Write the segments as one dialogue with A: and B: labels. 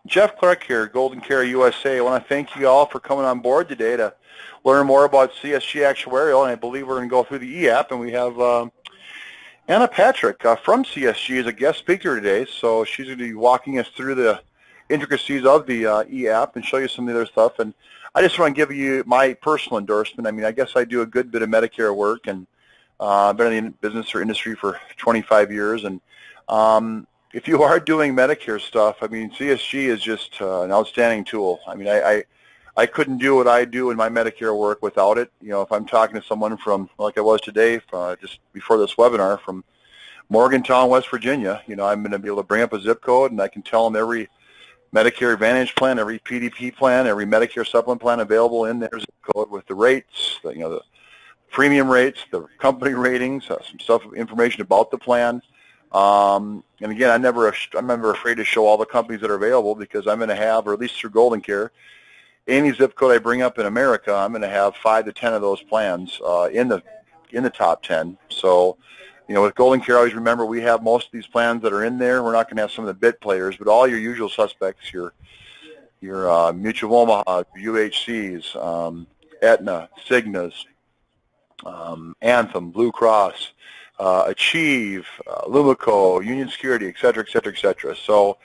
A: Jeff Clark here, GoldenCare USA. I want to thank you all for coming on board today to learn more about CSG Actuarial, and I believe we're going to go through the e-app, and we have Anna Patrick from CSG as a guest speaker today, so she's going to be walking us through the intricacies of the e-app and show you some of the other stuff. And I just want to give you my personal endorsement. I mean, I guess I do a good bit of Medicare work, and I've been in the business or industry for 25 years, and if you are doing Medicare stuff, I mean, CSG is just an outstanding tool. I mean, I couldn't do what I do in my Medicare work without it. You know, if I'm talking to someone from, like I was today, just before this webinar, from Morgantown, West Virginia, you know, I'm going to be able to bring up a zip code, and I can tell them every Medicare Advantage plan, every PDP plan, every Medicare Supplement plan available in their zip code with the rates, the premium rates, the company ratings, some stuff, information about the plan. And again, I'm never afraid to show all the companies that are available, because I'm going to have, or at least through GoldenCare, any zip code I bring up in America, I'm going to have 5 to 10 of those plans in the top 10. So, you know, with GoldenCare, always remember we have most of these plans that are in there. We're not going to have some of the bit players, but all your usual suspects, your Mutual of Omaha, UHCs, Aetna, Cignas, Anthem, Blue Cross, Achieve, Lumico, Union Security, et cetera, et cetera, et cetera. So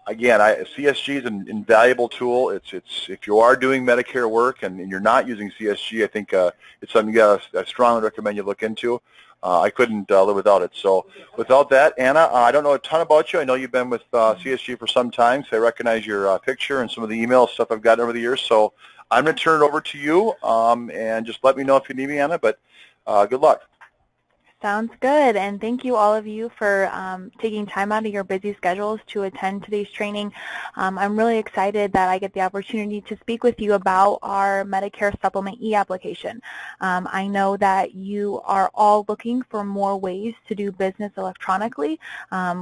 A: again, CSG is an invaluable tool. It's if you are doing Medicare work and you're not using CSG, I think it's something I strongly recommend you look into. I couldn't live without it. So without that, Anna, I don't know a ton about you. I know you've been with CSG for some time, so I recognize your picture and some of the email stuff I've gotten over the years. So I'm going to turn it over to you, and just let me know if you need me, Anna, but good luck.
B: Sounds good, and thank you all of you for taking time out of your busy schedules to attend today's training. I'm really excited that I get the opportunity to speak with you about our Medicare Supplement e-application. I know that you are all looking for more ways to do business electronically.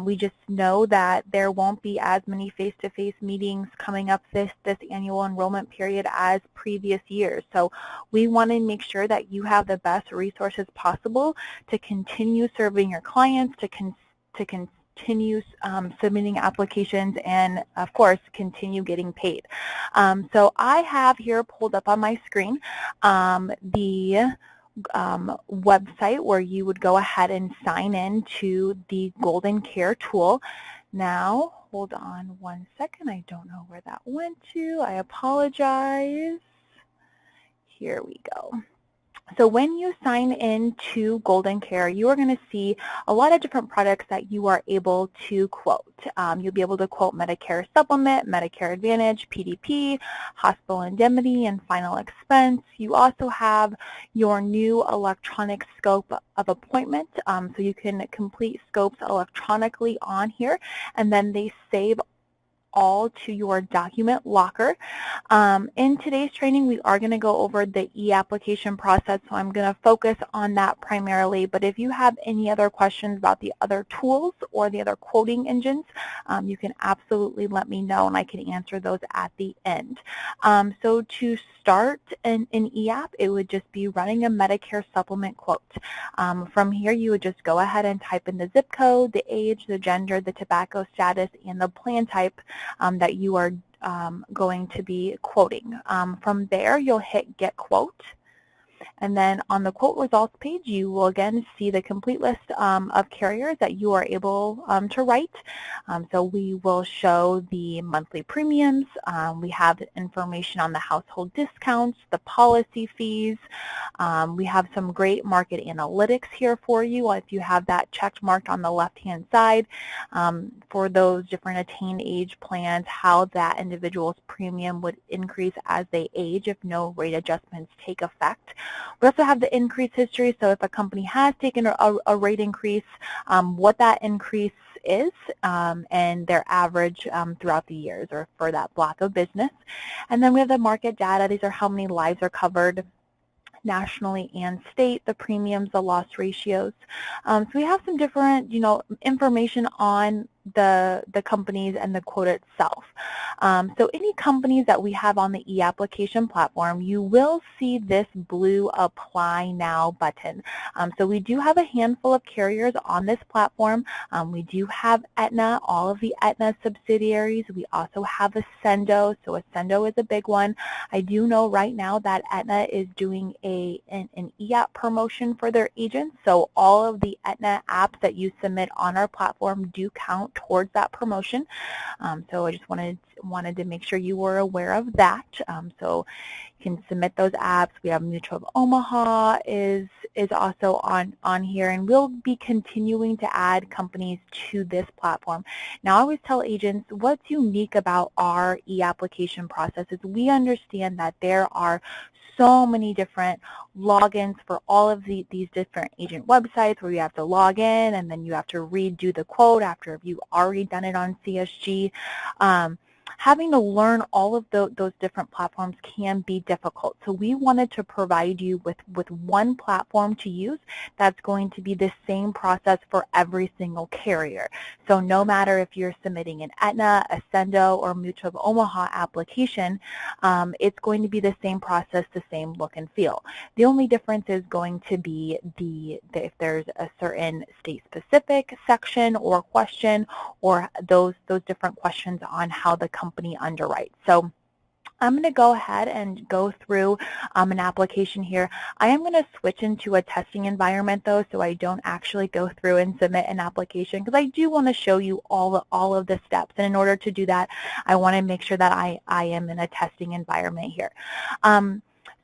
B: We just know that there won't be as many face-to-face meetings coming up this annual enrollment period as previous years. So we want to make sure that you have the best resources possible to continue serving your clients, to continue submitting applications, and of course continue getting paid. So I have here pulled up on my screen the website where you would go ahead and sign in to the GoldenCare tool. Now, hold on one second. I don't know where that went to. I apologize. Here we go. So when you sign in to GoldenCare, you are going to see a lot of different products that you are able to quote. You'll be able to quote Medicare Supplement, Medicare Advantage, PDP, Hospital Indemnity, and Final Expense. You also have your new electronic scope of appointment, so you can complete scopes electronically on here, and then they save all to your document locker. In today's training, we are going to go over the e-application process, so I'm going to focus on that primarily. But if you have any other questions about the other tools or the other quoting engines, you can absolutely let me know, and I can answer those at the end. So to start an e-app, it would just be running a Medicare Supplement quote. From here, you would just go ahead and type in the zip code, the age, the gender, the tobacco status, and the plan type that you are going to be quoting. From there, you'll hit Get Quote. And then on the quote results page, you will again see the complete list of carriers that you are able to write. So we will show the monthly premiums. We have information on the household discounts, the policy fees. We have some great market analytics here for you if you have that checked marked on the left-hand side for those different attained age plans, how that individual's premium would increase as they age if no rate adjustments take effect. We also have the increase history, so if a company has taken a rate increase, what that increase is and their average throughout the years or for that block of business. And then we have the market data. These are how many lives are covered nationally and state, the premiums, the loss ratios. So we have some different, information on the companies and the quote itself. So any companies that we have on the e-application platform, you will see this blue Apply Now button. So we do have a handful of carriers on this platform. We do have Aetna, all of the Aetna subsidiaries. We also have Ascendo, so Ascendo is a big one. I do know right now that Aetna is doing an e-app promotion for their agents, so all of the Aetna apps that you submit on our platform do count towards that promotion. So I just wanted to make sure you were aware of that. So you can submit those apps. We have Mutual of Omaha is also on here, and we'll be continuing to add companies to this platform. Now, I always tell agents what's unique about our e-application process is we understand that there are so many different logins for all of these different agent websites where you have to log in and then you have to redo the quote after you've already done it on CSG. Having to learn all of those different platforms can be difficult. So we wanted to provide you with one platform to use that's going to be the same process for every single carrier. So no matter if you're submitting an Aetna, Ascendo, or Mutual of Omaha application, it's going to be the same process, the same look and feel. The only difference is going to be if there's a certain state-specific section or question, or those different questions on how the company underwrites. So I'm going to go ahead and go through an application here. I am going to switch into a testing environment though, so I don't actually go through and submit an application, because I do want to show you all of the steps. And in order to do that, I want to make sure that I am in a testing environment here.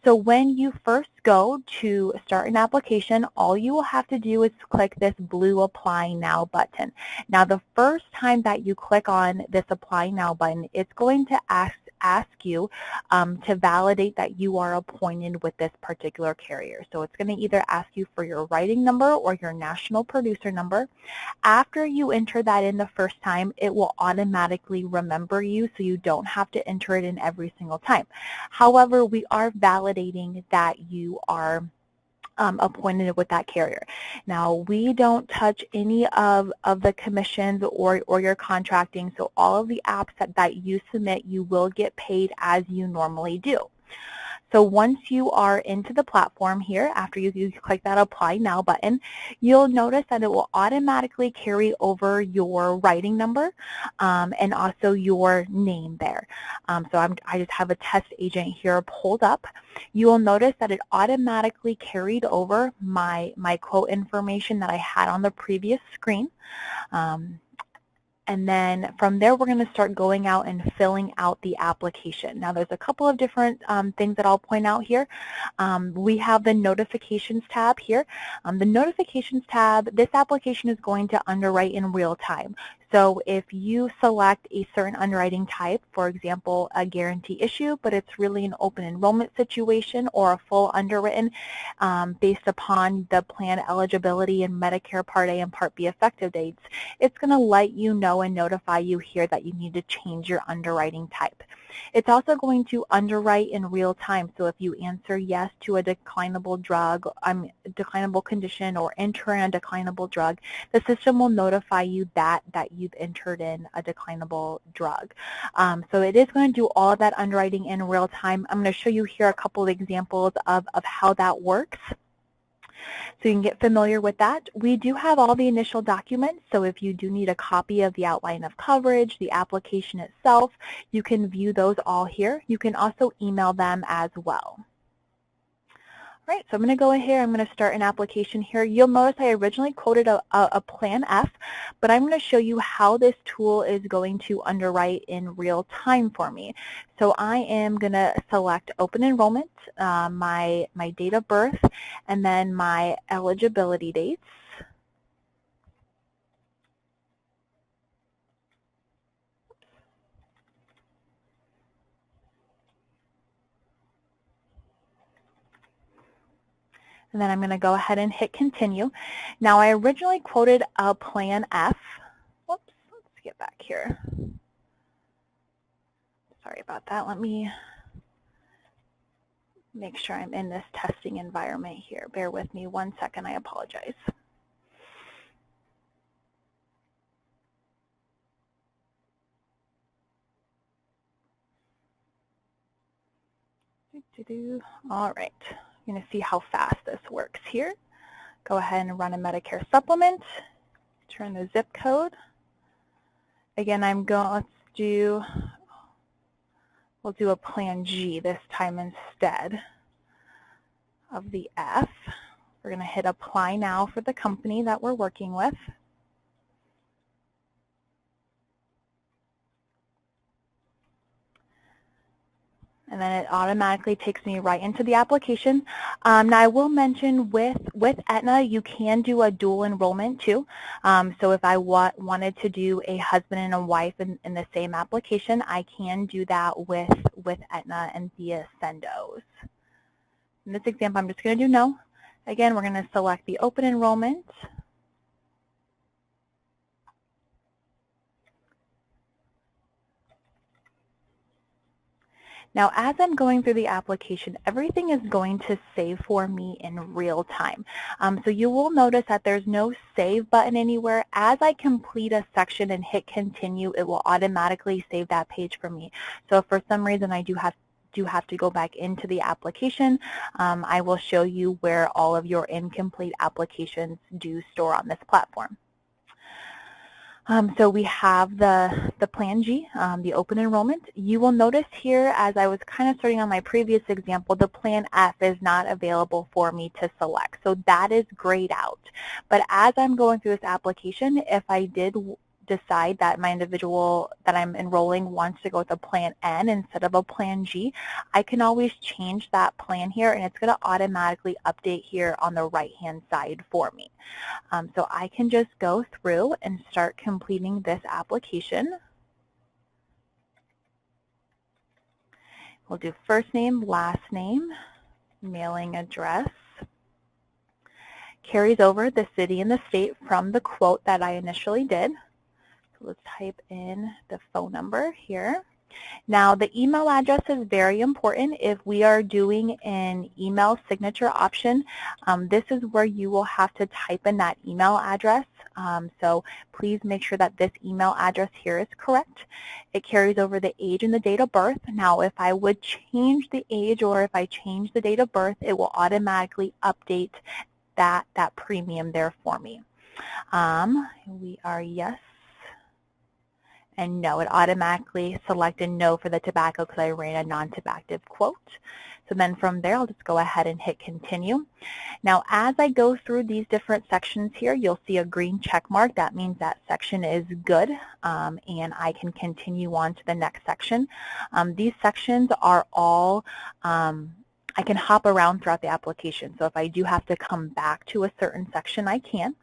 B: So when you first go to start an application, all you will have to do is click this blue Apply Now button. Now, the first time that you click on this Apply Now button, it's going to ask you to validate that you are appointed with this particular carrier. So it's going to either ask you for your writing number or your national producer number. After you enter that in the first time, it will automatically remember you, so you don't have to enter it in every single time. However, we are validating that you are appointed with that carrier. Now, we don't touch any of the commissions or your contracting, so all of the apps that you submit, you will get paid as you normally do. So once you are into the platform here, after you click that Apply Now button, you'll notice that it will automatically carry over your writing number and also your name there. So I just have a test agent here pulled up. You will notice that it automatically carried over my quote information that I had on the previous screen. And then from there, we're going to start going out and filling out the application. Now, there's a couple of different things that I'll point out here. We have the Notifications tab here. The Notifications tab, this application is going to underwrite in real time. So if you select a certain underwriting type, for example, a guarantee issue, but it's really an open enrollment situation or a full underwritten based upon the plan eligibility and Medicare Part A and Part B effective dates, it's going to let you know and notify you here that you need to change your underwriting type. It's also going to underwrite in real time. So if you answer yes to a declinable drug, declinable condition, or enter in a declinable drug, the system will notify you that you've entered in a declinable drug. So it is going to do all of that underwriting in real time. I'm going to show you here a couple of examples of how that works, so you can get familiar with that. We do have all the initial documents, so if you do need a copy of the outline of coverage, the application itself, you can view those all here. You can also email them as well. All right, so I'm going to go ahead, I'm going to start an application here. You'll notice I originally quoted a Plan F, but I'm going to show you how this tool is going to underwrite in real time for me. So I am going to select Open Enrollment, my date of birth, and then my eligibility dates. And then I'm going to go ahead and hit Continue. Now, I originally quoted a Plan F. Whoops, let's get back here. Sorry about that. Let me make sure I'm in this testing environment here. Bear with me 1 second. I apologize. All right, I'm going to see how fast this works here. Go ahead and run a Medicare Supplement. Turn the zip code. Again, we'll do a Plan G this time instead of the F. We're going to hit Apply Now for the company that we're working with. And then it automatically takes me right into the application. Now I will mention with Aetna, you can do a dual enrollment too. So if I wanted to do a husband and a wife in the same application, I can do that with Aetna and via Sendos. In this example, I'm just going to do no. Again, we're going to select the open enrollment. Now, as I'm going through the application, everything is going to save for me in real time. So you will notice that there's no save button anywhere. As I complete a section and hit continue, it will automatically save that page for me. So if for some reason I do have to go back into the application, I will show you where all of your incomplete applications do store on this platform. So we have the Plan G, the open enrollment. You will notice here, as I was kind of starting on my previous example, the Plan F is not available for me to select. So that is grayed out. But as I'm going through this application, if I did decide that my individual that I'm enrolling wants to go with a Plan N instead of a Plan G, I can always change that plan here, and it's going to automatically update here on the right-hand side for me. So I can just go through and start completing this application. We'll do first name, last name, mailing address. Carries over the city and the state from the quote that I initially did. So let's type in the phone number here. Now, the email address is very important. If we are doing an email signature option, this is where you will have to type in that email address. So please make sure that this email address here is correct. It carries over the age and the date of birth. Now, if I would change the age or if I change the date of birth, it will automatically update that premium there for me. We are yes. And no, it automatically selected no for the tobacco because I ran a non-tobacco quote. So then from there, I'll just go ahead and hit continue. Now, as I go through these different sections here, you'll see a green check mark. That means that section is good, and I can continue on to the next section. These sections are all I can hop around throughout the application. So if I do have to come back to a certain section, I can.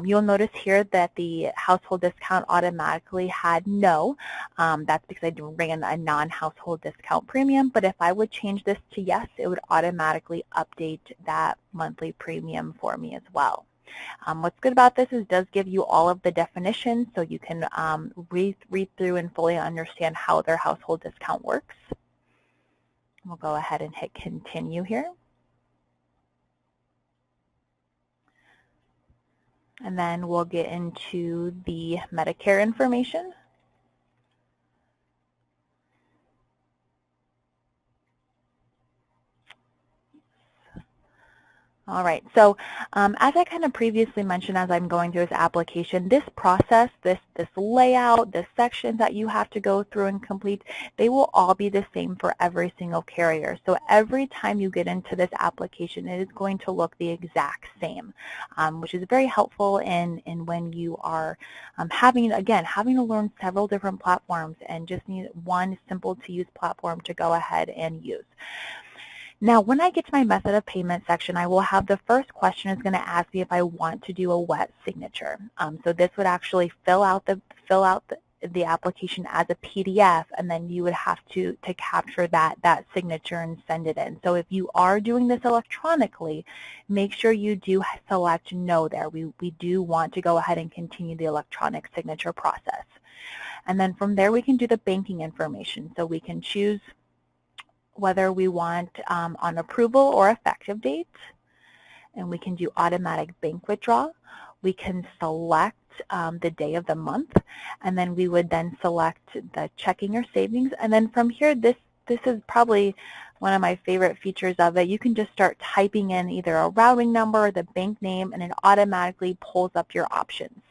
B: You'll notice here that the household discount automatically had no. That's because I ran a non-household discount premium. But if I would change this to yes, it would automatically update that monthly premium for me as well. What's good about this is it does give you all of the definitions so you can read through and fully understand how their household discount works. We'll go ahead and hit continue here. And then we'll get into the Medicare information. All right, so as I kind of previously mentioned as I'm going through this application, this process, this layout, the sections that you have to go through and complete, they will all be the same for every single carrier. So every time you get into this application, it is going to look the exact same, which is very helpful in when you are having to learn several different platforms and just need one simple to use platform to go ahead and use. Now, when I get to my method of payment section, I will have the first question is going to ask me if I want to do a wet signature. So this would actually fill out the application as a PDF, and then you would have to capture that signature and send it in. So if you are doing this electronically, make sure you do select no there. We do want to go ahead and continue the electronic signature process. And then from there, we can do the banking information. So we can choose whether we want on approval or effective date, and we can do automatic bank withdrawal. We can select the day of the month, and then we would then select the checking or savings. And then from here, this is probably one of my favorite features of it, you can just start typing in either a routing number or the bank name, and it automatically pulls up your options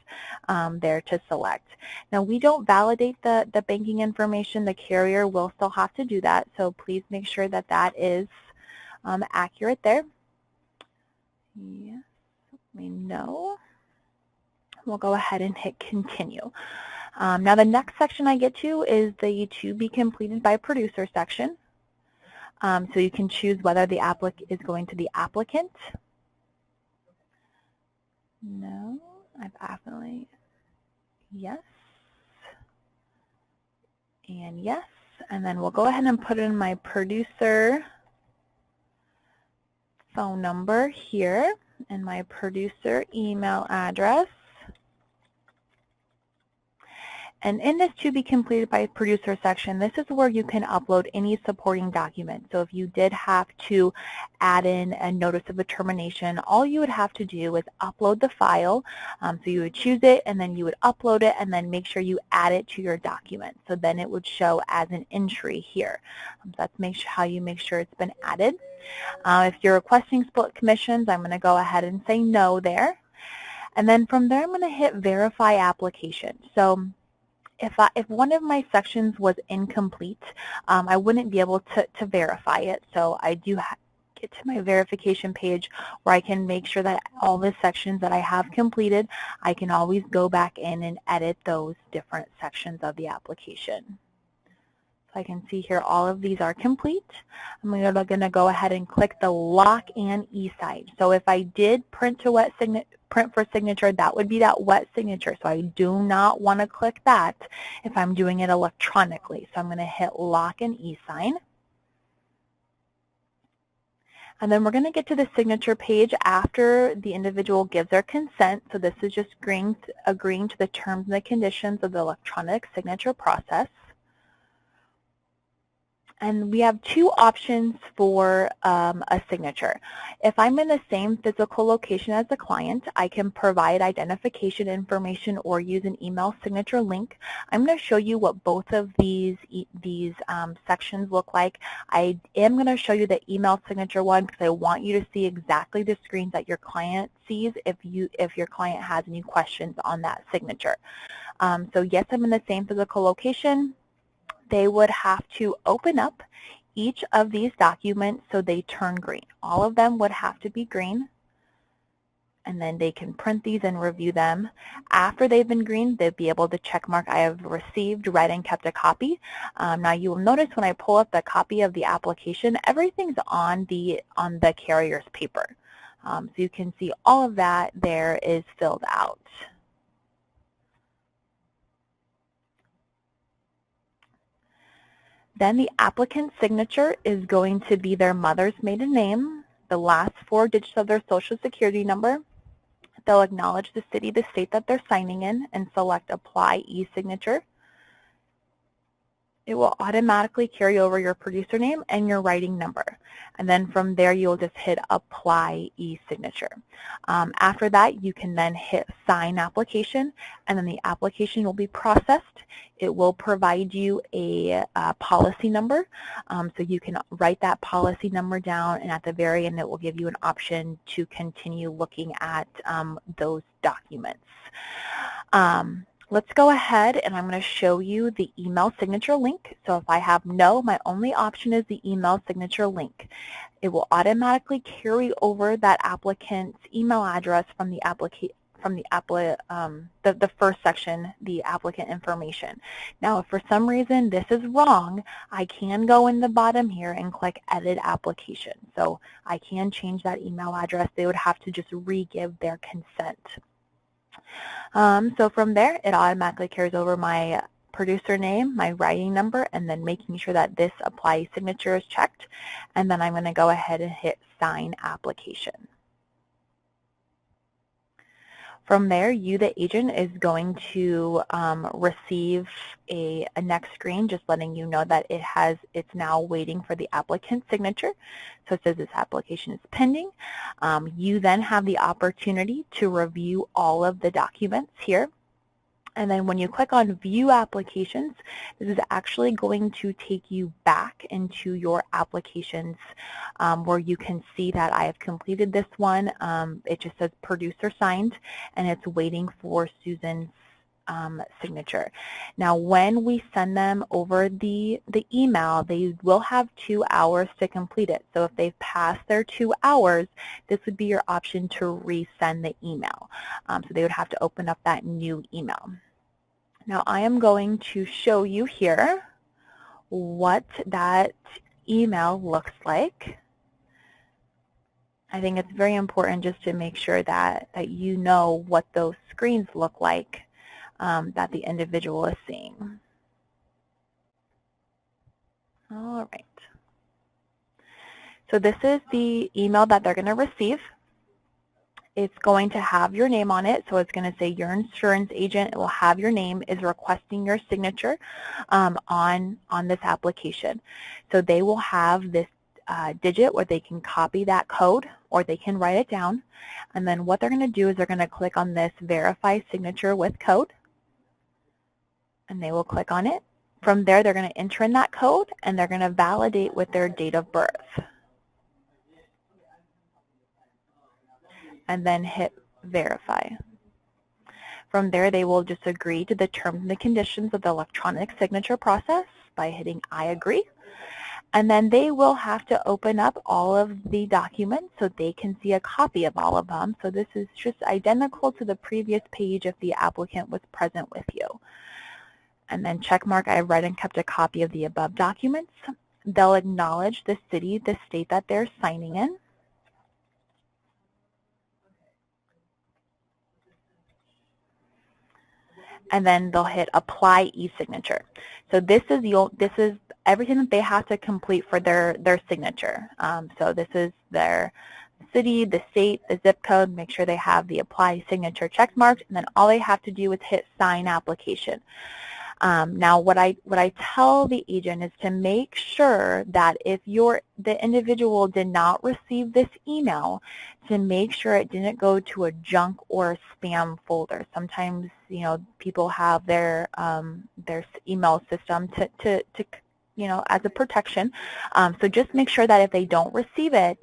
B: there to select. Now, we don't validate the banking information. The carrier will still have to do that, so please make sure that that is accurate there. Yes, we know. We'll go ahead and hit continue. Now the next section I get to is the to be completed by producer section. So you can choose whether the applicant is going to the applicant. No, I've accidentally, yes, and yes. And then we'll go ahead and put in my producer phone number here and my producer email address. And in this to be completed by producer section, this is where you can upload any supporting document. So if you did have to add in a notice of termination, all you would have to do is upload the file. So you would choose it, and then you would upload it, and then make sure you add it to your document. So then it would show as an entry here. So that's how you make sure it's been added. If you're requesting split commissions, I'm going to go ahead and say no there. And then from there, I'm going to hit verify application. So if one of my sections was incomplete, I wouldn't be able to verify it. So I do get to my verification page where I can make sure that all the sections that I have completed, I can always go back in and edit those different sections of the application. So I can see here all of these are complete. I'm going to go ahead and click the lock and e-sign. So if I did print to wet print for signature, that would be that wet signature. So I do not want to click that if I'm doing it electronically. So I'm going to hit lock and e-sign. And then we're going to get to the signature page after the individual gives their consent. So this is just agreeing to the terms and the conditions of the electronic signature process. And we have two options for a signature. If I'm in the same physical location as the client, I can provide identification information or use an email signature link. I'm going to show you what both of these sections look like. I am going to show you the email signature one because I want you to see exactly the screens that your client sees if your client has any questions on that signature. So yes, I'm in the same physical location. They would have to open up each of these documents so they turn green. All of them would have to be green, and then they can print these and review them. After they've been green, they'll be able to check mark I have received, read, and kept a copy. Now you will notice when I pull up the copy of the application, everything's on the carrier's paper. So you can see all of that there is filled out. Then the applicant's signature is going to be their mother's maiden name, the last 4 digits of their social security number. They'll acknowledge the city, the state that they're signing in, and select Apply e-signature. It will automatically carry over your producer name and your writing number. And then from there, you'll just hit Apply e-signature. After that, you can then hit Sign Application, and then the application will be processed. It will provide you a policy number, so you can write that policy number down, and at the very end, it will give you an option to continue looking at those documents. Let's go ahead and I'm going to show you the email signature link. So if I have no, my only option is the email signature link. It will automatically carry over that applicant's email address from the first section, the applicant information. Now, if for some reason this is wrong, I can go in the bottom here and click Edit Application. So I can change that email address. They would have to just re-give their consent. So from there, it automatically carries over my producer name, my writing number, and then making sure that this Apply signature is checked. And then I'm going to go ahead and hit Sign Application. From there, you, the agent, is going to receive a next screen just letting you know that it's now waiting for the applicant's signature. So it says this application is pending. You then have the opportunity to review all of the documents here. And then when you click on View Applications, this is actually going to take you back into your applications where you can see that I have completed this one. It just says Producer Signed, and it's waiting for Susan's signature. Now, when we send them over the email, they will have 2 hours to complete it. So if they've passed their 2 hours, this would be your option to resend the email. So they would have to open up that new email. Now, I am going to show you here what that email looks like. I think it's very important just to make sure that you know what those screens look like that the individual is seeing. All right. So this is the email that they're going to receive. It's going to have your name on it, so it's going to say your insurance agent. It will have your name is requesting your signature on this application. So they will have this digit where they can copy that code or they can write it down. And then what they're going to do is they're going to click on this Verify Signature with Code, and they will click on it. From there, they're going to enter in that code, and they're going to validate with their date of birth. And then hit Verify. From there, they will just agree to the terms and the conditions of the electronic signature process by hitting I agree. And then they will have to open up all of the documents so they can see a copy of all of them. So this is just identical to the previous page if the applicant was present with you. And then check mark, I read and kept a copy of the above documents. They'll acknowledge the city, the state that they're signing in. And then they'll hit Apply e-signature. So this is everything that they have to complete for their signature. So this is their city, the state, the zip code. Make sure they have the Apply signature check marked, and then all they have to do is hit Sign Application. Now, what I tell the agent is to make sure that if the individual did not receive this email, to make sure it didn't go to a junk or a spam folder. Sometimes, people have their email system to as a protection. So just make sure that if they don't receive it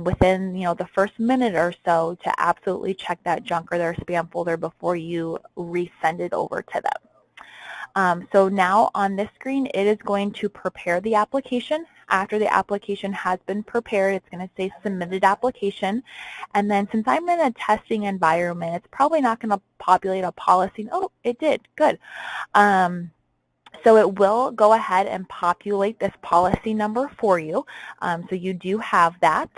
B: within, the first minute or so, to absolutely check that junk or their spam folder before you resend it over to them. So now on this screen, it is going to prepare the application. After the application has been prepared, it's going to say Submitted Application. And then since I'm in a testing environment, it's probably not going to populate a policy. Oh, it did. Good. So it will go ahead and populate this policy number for you. So you do have that.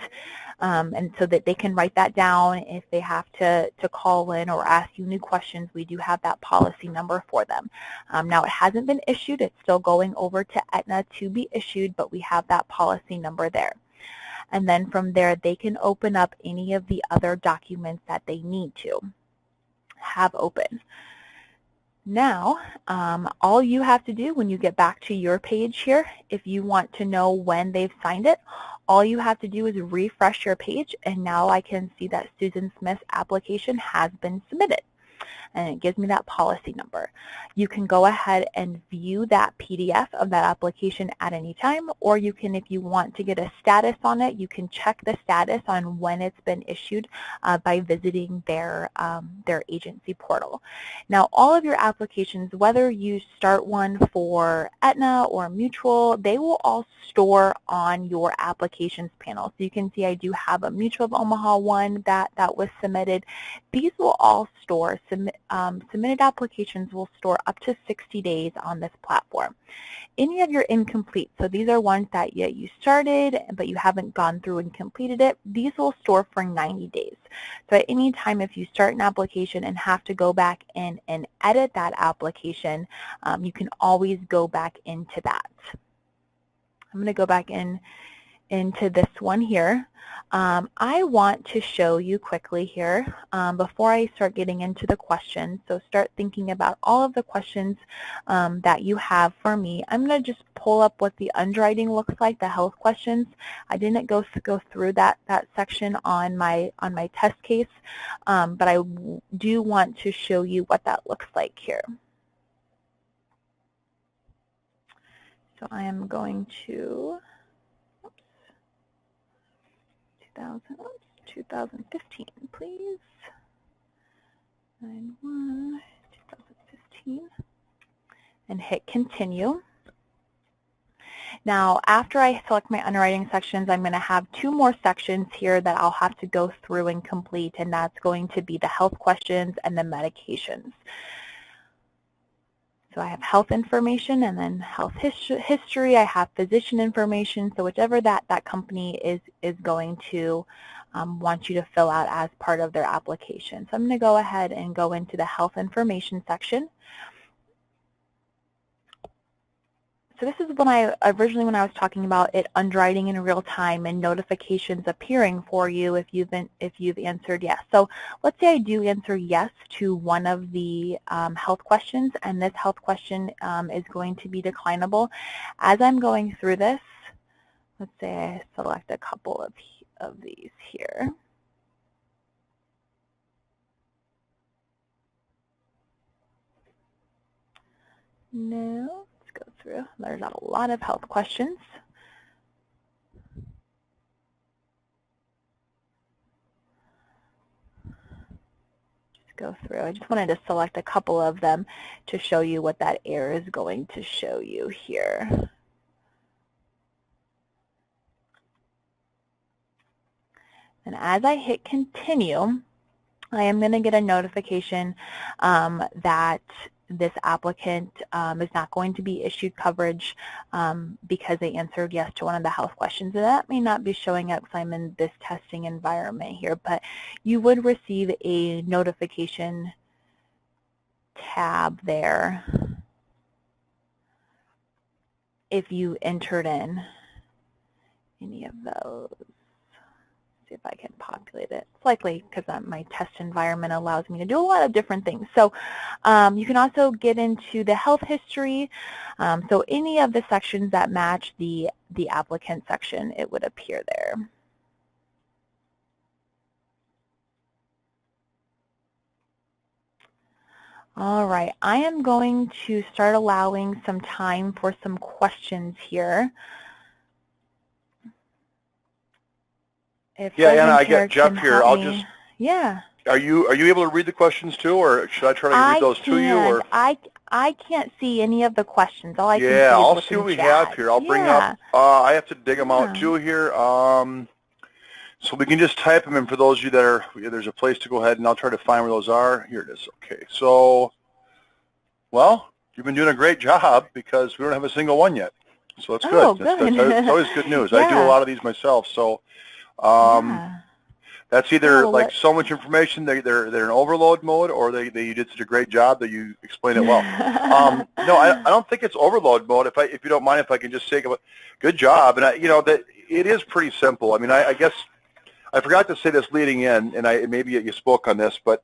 B: And so that they can write that down if they have to call in or ask you new questions. We do have that policy number for them. Now, it hasn't been issued. It's still going over to Aetna to be issued, but we have that policy number there. And then from there, they can open up any of the other documents that they need to have open. Now, all you have to do when you get back to your page here, if you want to know when they've signed it, all you have to do is refresh your page, and now I can see that Susan Smith's application has been submitted. And it gives me that policy number. You can go ahead and view that PDF of that application at any time, or you can, if you want to get a status on it, you can check the status on when it's been issued by visiting their agency portal. Now, all of your applications, whether you start one for Aetna or Mutual, they will all store on your applications panel. So you can see I do have a Mutual of Omaha one that was submitted. These will all store. Submitted applications will store up to 60 days on this platform. Any of your incomplete, so these are ones that you started but you haven't gone through and completed it, these will store for 90 days. So at any time if you start an application and have to go back in and edit that application, you can always go back into that. I'm going to go back in into this one here. I want to show you quickly here before I start getting into the questions. So start thinking about all of the questions that you have for me. I'm going to just pull up what the underwriting looks like, the health questions. I didn't go through that section on my test case, but I do want to show you what that looks like here. So I am going to 2015, please. 9/1/2015, and hit continue. Now, after I select my underwriting sections, I'm going to have 2 more sections here that I'll have to go through and complete, and that's going to be the health questions and the medications. So I have health information and then health history. I have physician information. So whichever that company is going to want you to fill out as part of their application. So I'm going to go ahead and go into the health information section. So this is when originally when I was talking about it underwriting in real time and notifications appearing for you if you've answered yes. So let's say I do answer yes to one of the health questions, and this health question is going to be declinable. As I'm going through this, let's say I select a couple of these here. No. Go through. There's a lot of health questions. Just go through. I just wanted to select a couple of them to show you what that error is going to show you here. And as I hit continue, I am going to get a notification that this applicant is not going to be issued coverage because they answered yes to one of the health questions. And that may not be showing up because I'm in this testing environment here, but you would receive a notification tab there if you entered in any of those. See if I can populate it. It's likely because my test environment allows me to do a lot of different things. So you can also get into the health history. So any of the sections that match the applicant section, it would appear there. All right, I am going to start allowing some time for some questions here.
A: Yeah, Anna, I get Jeff here. I'll just.
B: Yeah.
A: Are you able to read the questions too, or should I try to read those to you? Or
B: I can't see any of the questions. All I can see is
A: I'll
B: what's
A: see what we
B: chat.
A: have here. I'll bring up. I have to dig them out too here. So we can just type them in for those of you that are. There's a place to go ahead, and I'll try to find where those are. Here it is. Okay. So, well, you've been doing a great job because we don't have a single one yet. So that's good. That's always good news. Yeah. I do a lot of these myself. So. That's either like so much information they're in overload mode, or you did such a great job that you explained it well. No, I don't think it's overload mode. If you don't mind, if I can just say good job, and that it is pretty simple. I mean, I guess I forgot to say this leading in, and maybe you spoke on this, but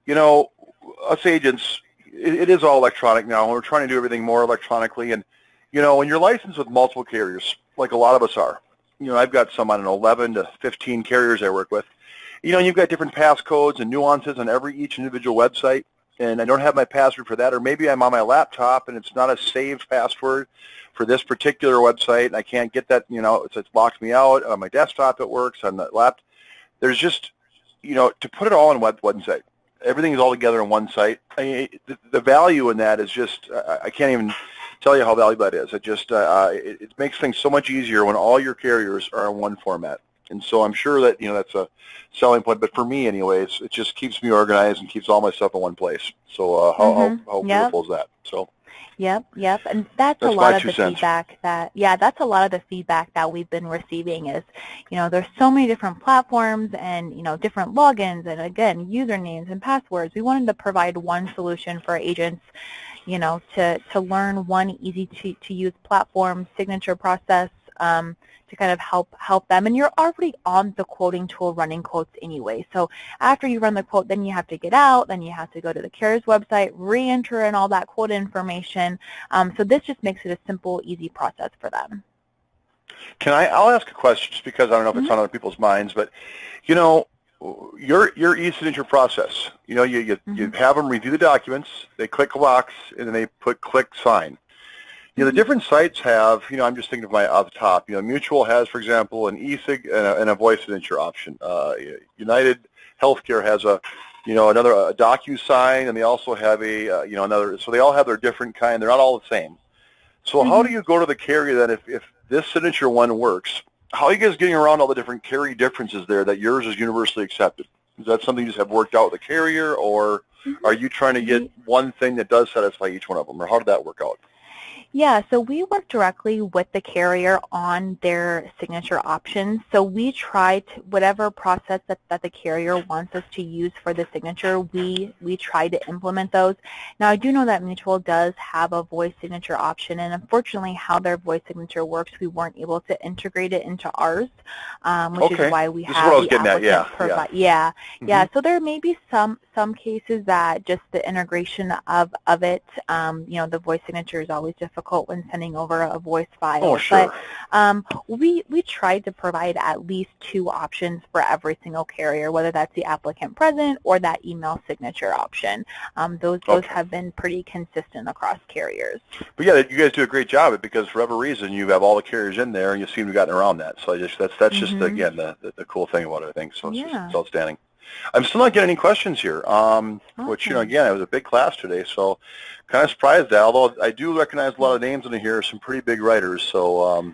A: us agents, it is all electronic now, and we're trying to do everything more electronically. And when you're licensed with multiple carriers, like a lot of us are. I've got some, 11 to 15 carriers I work with. You've got different passcodes and nuances on each individual website, and I don't have my password for that, or maybe I'm on my laptop and it's not a saved password for this particular website, and I can't get that, it's locked me out. On my desktop it works, on the laptop. There's just, to put it all on one site. Everything is all together on one site. The value in that is just, I can't even tell you how valuable that is. It just it makes things so much easier when all your carriers are in one format. And so I'm sure that that's a selling point. But for me, anyways, it just keeps me organized and keeps all my stuff in one place. So how beautiful is that? So.
B: Yep, and that's a lot of the feedback that's a lot of the feedback that we've been receiving is, there's so many different platforms and, different logins and, again, usernames and passwords. We wanted to provide one solution for agents, to learn one easy to use platform, signature process, to kind of help them. And you're already on the quoting tool running quotes anyway. So after you run the quote, then you have to get out, then you have to go to the carrier's website, re-enter in all that quote information. So this just makes it a simple, easy process for them.
A: I'll ask a question just because I don't know if it's on other people's minds, but you know, your e-signature process, you know, you have them review the documents, they click a box, and then they put click sign. You know, the different sites have, you know, I'm just thinking of my off the top, you know, Mutual has, for example, an e-sig and a voice signature option. United Healthcare has a, you know, another DocuSign, and they also have a, you know, another, so they all have their different kind, they're not all the same. So how do you go to the carrier then if this signature one works? How are you guys getting around all the different carrier differences there that yours is universally accepted? Is that something you just have worked out with the carrier, or are you trying to get one thing that does satisfy each one of them, or how did that work out?
B: Yeah, so we work directly with the carrier on their signature options. So we try to, whatever process that the carrier wants us to use for the signature, we try to implement those. Now, I do know that Mutual does have a voice signature option, and unfortunately how their voice signature works, we weren't able to integrate it into ours, which is why we have the applicant provide. Yeah. So there may be some cases that just the integration of it, you know, the voice signature is always difficult when sending over a voice file.
A: Oh, sure.
B: But we tried to provide at least 2 options for every single carrier, whether that's the applicant present or that email signature option. Those have been pretty consistent across carriers.
A: But yeah, you guys do a great job because for whatever reason you have all the carriers in there and you seem to have gotten around that. So that's just again the cool thing about it, I think. So it's outstanding. I'm still not getting any questions here, which, you know, again, it was a big class today, so kind of surprised that, although I do recognize a lot of names in here, some pretty big writers, so,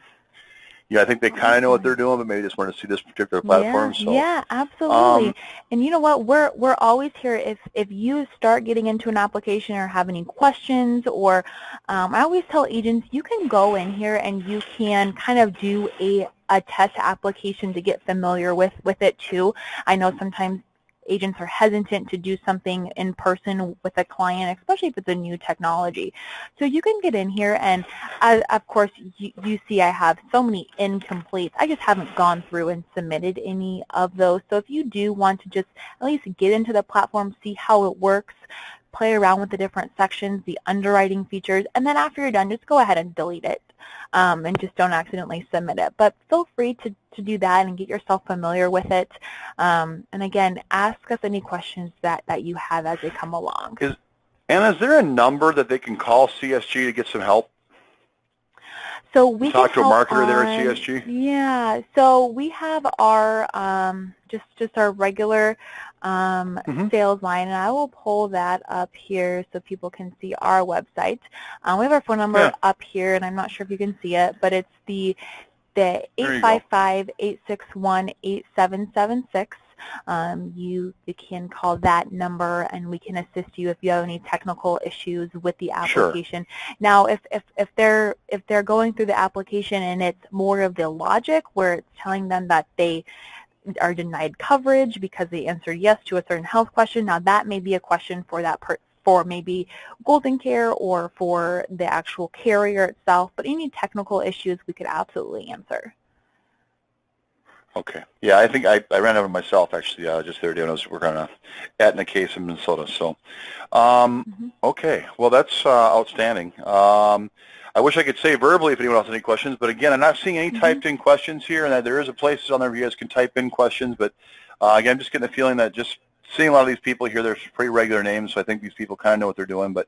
A: yeah, I think they kind of know what they're doing, but maybe just want to see this particular platform.
B: Yeah, absolutely. And you know what, we're always here if you start getting into an application or have any questions, or I always tell agents, you can go in here and you can kind of do a test application to get familiar with it too. I know sometimes agents are hesitant to do something in person with a client, especially if it's a new technology. So you can get in here and, of course, you see I have so many incompletes. I just haven't gone through and submitted any of those. So if you do want to just at least get into the platform, see how it works, play around with the different sections, the underwriting features, and then after you're done, just go ahead and delete it and just don't accidentally submit it. But feel free to do that and get yourself familiar with it. And again, ask us any questions that you have as they come along.
A: Anna, is there a number that they can call CSG to get some help?
B: So we
A: talk to a marketer there at CSG?
B: Yeah, so we have our just our regular sales line, and I will pull that up here so people can see our website. We have our phone number up here, and I'm not sure if you can see it, but it's the 855-861-8776. You can call that number and we can assist you if you have any technical issues with the application. Sure. Now, if they're going through the application and it's more of the logic where it's telling them that they are denied coverage because they answered yes to a certain health question, now that may be a question for that for maybe GoldenCare or for the actual carrier itself, but any technical issues we could absolutely answer.
A: Okay. Yeah, I think I ran over myself actually just the other day when I was working on a Aetna case in Minnesota. So, okay. Well, that's outstanding. I wish I could say verbally if anyone else has any questions, but again, I'm not seeing any typed in questions here, and there is a place on there where you guys can type in questions, but again, I'm just getting the feeling that just seeing a lot of these people here, they're pretty regular names, so I think these people kind of know what they're doing, but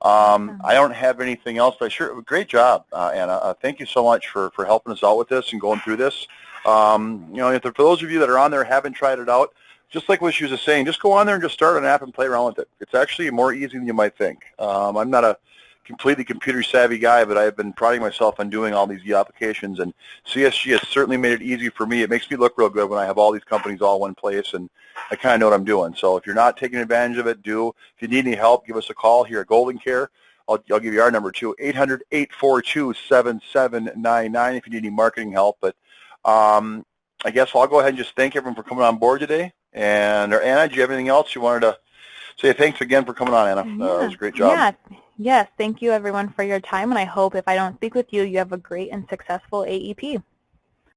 A: I don't have anything else, but sure, great job, Anna. Thank you so much for helping us out with this and going through this. You know, for those of you that are on there haven't tried it out, just like what she was saying, just go on there and just start an app and play around with it. It's actually more easy than you might think. I'm not a completely computer savvy guy, but I've been priding myself on doing all these applications, and CSG has certainly made it easy for me. It makes me look real good when I have all these companies all in one place, and I kind of know what I'm doing. So if you're not taking advantage of it, do. If you need any help, give us a call here at GoldenCare. I'll give you our number too, 800-842-7799 if you need any marketing help. But I guess I'll go ahead and just thank everyone for coming on board today. And Anna, do you have anything else you wanted to say? Thanks again for coming on, Anna. It was a great job.
B: Yes, thank you everyone for your time, and I hope if I don't speak with you, you have a great and successful AEP.